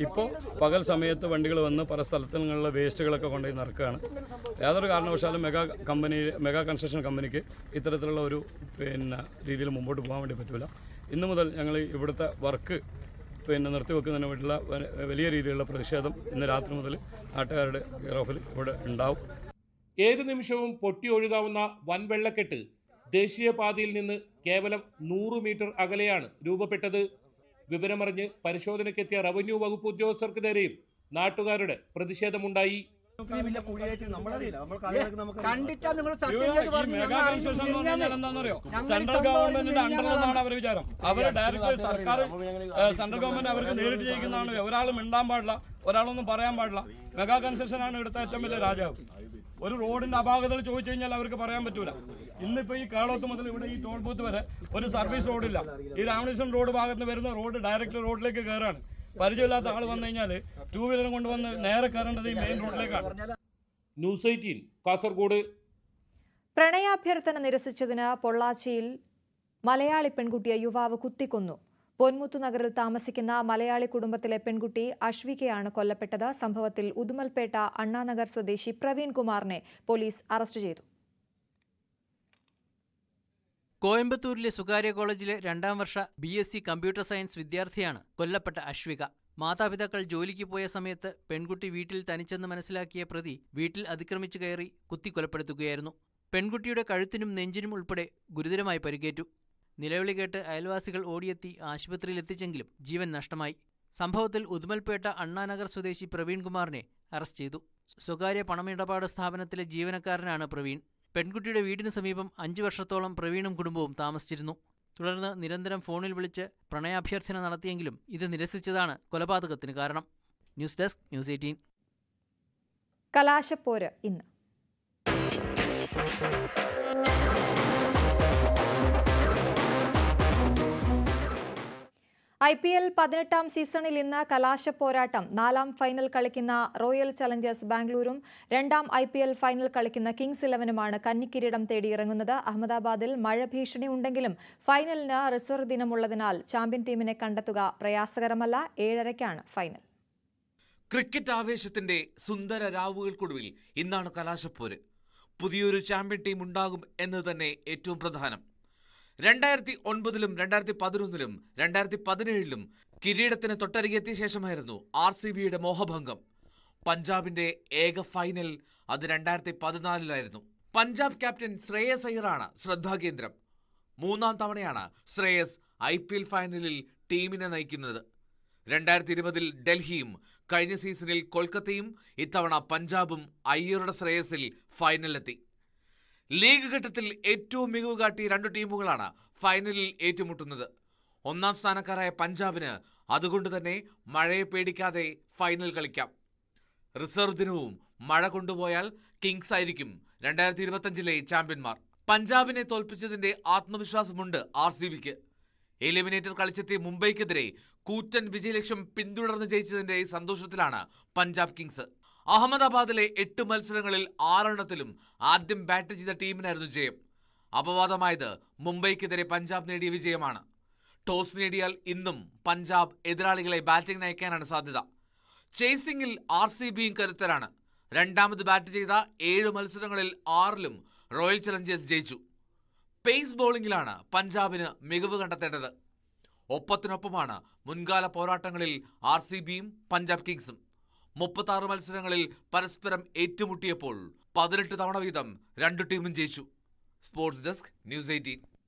[SPEAKER 3] ഇപ്പോൾ പകൽ സമയത്ത് വണ്ടികൾ വന്ന് പല സ്ഥലങ്ങളിലുള്ള വേസ്റ്റുകളൊക്കെ കൊണ്ടുപോയി നിറക്കുകയാണ്. യാതൊരു കാരണവശാലും മെഗാ കൺസ്ട്രക്ഷൻ കമ്പനിക്ക് ഇത്തരത്തിലുള്ള ഒരു രീതിയിൽ മുമ്പോട്ട് പോകാൻ വേണ്ടി പറ്റില്ല. ഇന്നു മുതൽ ഞങ്ങൾ ഇവിടുത്തെ വർക്ക് നിർത്തിവെക്കുന്നതിന് വേണ്ടിയുള്ള വലിയ രീതിയിലുള്ള പ്രതിഷേധം ഇന്ന് രാത്രി മുതൽ നാട്ടുകാരുടെ കെയർ ഓഫിൽ ഇവിടെ ഉണ്ടാവും.
[SPEAKER 23] ഏതു നിമിഷവും പൊട്ടി ഒഴുകാവുന്ന വൻ വെള്ളക്കെട്ട് ദേശീയപാതയിൽ നിന്ന് കേവലം 100 മീറ്റർ അകലെയാണ് രൂപപ്പെട്ടത്. വിവരമറിഞ്ഞ് പരിശോധനയ്ക്കെത്തിയ റവന്യൂ വകുപ്പ് ഉദ്യോഗസ്ഥർക്ക് നേരെയും നാട്ടുകാരുടെ പ്രതിഷേധമുണ്ടായി.
[SPEAKER 3] സെൻട്രൽ ഗവൺമെന്റിന്റെ അണ്ടറിലെന്നാണ് അവർ വിചാരം. അവരെ ഡയറക്റ്റ് സർക്കാർ സെൻട്രൽ ഗവൺമെന്റ് അവർക്ക് നേരിട്ട് ചെയ്യിക്കുന്നതാണ്. ഒരാളും മിണ്ടാൻ പാടില്ല, ഒരാളൊന്നും പറയാൻ പാടില്ല. മെഗാ കൺസ്ട്രക്ഷനാണ് ഇവിടുത്തെ ഏറ്റവും വലിയ രാജാവ്. ഒരു റോഡിന്റെ അപാകതകൾ ചോദിച്ചു കഴിഞ്ഞാൽ അവർക്ക് പറയാൻ പറ്റൂല. ഇന്നിപ്പോ ഈ കേളോത്ത് മുതൽ ഇവിടെ ഈ ടോൾ ബൂത്ത് വരെ ഒരു സർവീസ് റോഡില്ല. ഈ രാമകൃഷ്ണൻ റോഡ് ഭാഗത്ത് വരുന്ന റോഡ് ഡയറക്റ്റ് റോഡിലേക്ക് കയറാണ്. പരിചയമില്ലാത്ത ആൾ വന്നു കഴിഞ്ഞാൽ 2 വീലറും കൊണ്ടുവന്ന് നേരെ കയറേണ്ടത് ഈ മെയിൻ റോഡിലേക്കാണ്.
[SPEAKER 23] ന്യൂസ് 18 കാസർഗോഡ്.
[SPEAKER 1] പ്രണയാഭ്യർത്ഥന നിരസിച്ചതിന് പൊള്ളാച്ചിയിൽ മലയാളി പെൺകുട്ടിയെ യുവാവ് കുത്തിക്കൊന്നു. പൊന്മുത്തു നഗറിൽ താമസിക്കുന്ന മലയാളി കുടുംബത്തിലെ പെൺകുട്ടി അശ്വികയാണ് കൊല്ലപ്പെട്ടത്. സംഭവത്തിൽ ഉദുമൽപേട്ട അണ്ണാനഗർ സ്വദേശി പ്രവീൺ കുമാറിനെ പോലീസ് അറസ്റ്റ് ചെയ്തു.
[SPEAKER 4] കോയമ്പത്തൂരിലെ സ്വകാര്യ കോളേജിലെ 2ാം വർഷ BSc കമ്പ്യൂട്ടർ സയൻസ് വിദ്യാർത്ഥിയാണ് കൊല്ലപ്പെട്ട അശ്വിക. മാതാപിതാക്കൾ ജോലിക്ക് പോയ സമയത്ത് പെൺകുട്ടി വീട്ടിൽ തനിച്ചെന്ന് മനസ്സിലാക്കിയ പ്രതി വീട്ടിൽ അതിക്രമിച്ചു കയറി കുത്തിക്കൊലപ്പെടുത്തുകയായിരുന്നു. പെൺകുട്ടിയുടെ കഴുത്തിനും നെഞ്ചിനും ഉൾപ്പെടെ ഗുരുതരമായി പരിക്കേറ്റു. നിലവിളി കേട്ട് അയൽവാസികൾ ഓടിയെത്തി ആശുപത്രിയിലെത്തിച്ചെങ്കിലും ജീവൻ നഷ്ടമായി. സംഭവത്തിൽ ഉദുമൽപേട്ട അണ്ണാനഗർ സ്വദേശി പ്രവീൺ കുമാറിനെ അറസ്റ്റ് ചെയ്തു. സ്വകാര്യ പണമിടപാട് സ്ഥാപനത്തിലെ ജീവനക്കാരനാണ് പ്രവീൺ. പെൺകുട്ടിയുടെ വീടിന് സമീപം 5 വർഷത്തോളം പ്രവീണും കുടുംബവും താമസിച്ചിരുന്നു. തുടർന്ന് നിരന്തരം ഫോണിൽ വിളിച്ച് പ്രണയാഭ്യർത്ഥന നടത്തിയെങ്കിലും ഇത് നിരസിച്ചതാണ് കൊലപാതകത്തിന് കാരണം. News desk news 18.
[SPEAKER 1] കലാശപ്പോര് ഇന്ന്. IPL 18ാം സീസണിൽ ഇന്ന് കലാശപ്പോരാട്ടം. 4ാം ഫൈനൽ കളിക്കുന്ന റോയൽ ചലഞ്ചേഴ്സ് ബാംഗ്ലൂരും 2ാം IPL ഫൈനൽ കളിക്കുന്ന കിങ്സ് 11-ഉമാണ് കന്നിക്കിരീടം തേടിയിറങ്ങുന്നത്. അഹമ്മദാബാദിൽ മഴ ഭീഷണി ഉണ്ടെങ്കിലും ഫൈനലിന് റിസർവ് ദിനമുള്ളതിനാൽ ചാമ്പ്യൻ ടീമിനെ കണ്ടെത്തുക പ്രയാസകരമല്ല. 7:30-ക്കാണ് ഫൈനൽ.
[SPEAKER 5] ക്രിക്കറ്റ് ആവേശത്തിന്റെ സുന്ദര രാവുകൾക്കൊടുവിൽ ഇന്നാണ് കലാശപ്പോര്. പുതിയൊരു ചാമ്പ്യൻ ടീം ഉണ്ടാകും എന്നത് തന്നെ ഏറ്റവും പ്രധാനം. 2009-ലും 2011-ലും 2017-ലും കിരീടത്തിന് തൊട്ടരികെത്തിയ ശേഷമായിരുന്നു RCBയുടെ മോഹഭംഗം. പഞ്ചാബിന്റെ ഏക ഫൈനൽ അത് 2014-ലായിരുന്നു. പഞ്ചാബ് ക്യാപ്റ്റൻ ശ്രേയസ് അയ്യറാണ് ശ്രദ്ധാകേന്ദ്രം. 3ാം തവണയാണ് ശ്രേയസ് IPL ഫൈനലിൽ ടീമിനെ നയിക്കുന്നത്. 2020-ൽ ഡൽഹിയും കഴിഞ്ഞ സീസണിൽ കൊൽക്കത്തയും ഇത്തവണ പഞ്ചാബും അയ്യറുടെ ശ്രേയസിൽ ഫൈനലിലെത്തി. ലീഗ് ഘട്ടത്തിൽ ഏറ്റവും മികവ് കാട്ടിയ 2 ടീമുകളാണ് ഫൈനലിൽ ഏറ്റുമുട്ടുന്നത്. 1ാം സ്ഥാനക്കാരായ പഞ്ചാബിന് അതുകൊണ്ട് തന്നെ മഴയെ പേടിക്കാതെ ഫൈനൽ കളിക്കാം. റിസർവ് ദിനവും മഴ കൊണ്ടുപോയാൽ കിങ്സ് ആയിരിക്കും 2025-ലെ ചാമ്പ്യന്മാർ. പഞ്ചാബിനെ തോൽപ്പിച്ചതിന്റെ ആത്മവിശ്വാസമുണ്ട് RCBക്ക്. എലിമിനേറ്റർ കളിച്ചെത്തിയ മുംബൈക്കെതിരെ കൂറ്റൻ വിജയലക്ഷ്യം പിന്തുടർന്ന് ജയിച്ചതിന്റെ സന്തോഷത്തിലാണ് പഞ്ചാബ് കിങ്സ്. അഹമ്മദാബാദിലെ 8 മത്സരങ്ങളിൽ 6 ആദ്യം ബാറ്റ് ചെയ്ത ടീമിനായിരുന്നു ജയം. അപവാദമായത് മുംബൈക്കെതിരെ പഞ്ചാബ് നേടിയ വിജയമാണ്. ടോസ് നേടിയാൽ ഇന്നും പഞ്ചാബ് എതിരാളികളെ ബാറ്റിംഗ് അയക്കാനാണ് സാധ്യത. ചേസിംഗിൽ RCBയും കരുത്തരാണ്. 2ാമത് ബാറ്റ് ചെയ്ത 7 മത്സരങ്ങളിൽ 6-ലും റോയൽ ചലഞ്ചേഴ്സ് ജയിച്ചു. പേസ് ബോളിംഗിലാണ് പഞ്ചാബിന് മികവ് കണ്ടെത്തേണ്ടത്. ഒപ്പത്തിനൊപ്പമാണ് മുൻകാല പോരാട്ടങ്ങളിൽ RCBയും പഞ്ചാബ് കിങ്സും. 36 മത്സരങ്ങളിൽ പരസ്പരം ഏറ്റുമുട്ടിയപ്പോൾ 18 തവണ വീതം 2 ടീമും ജയിച്ചു. Sports desk news 18.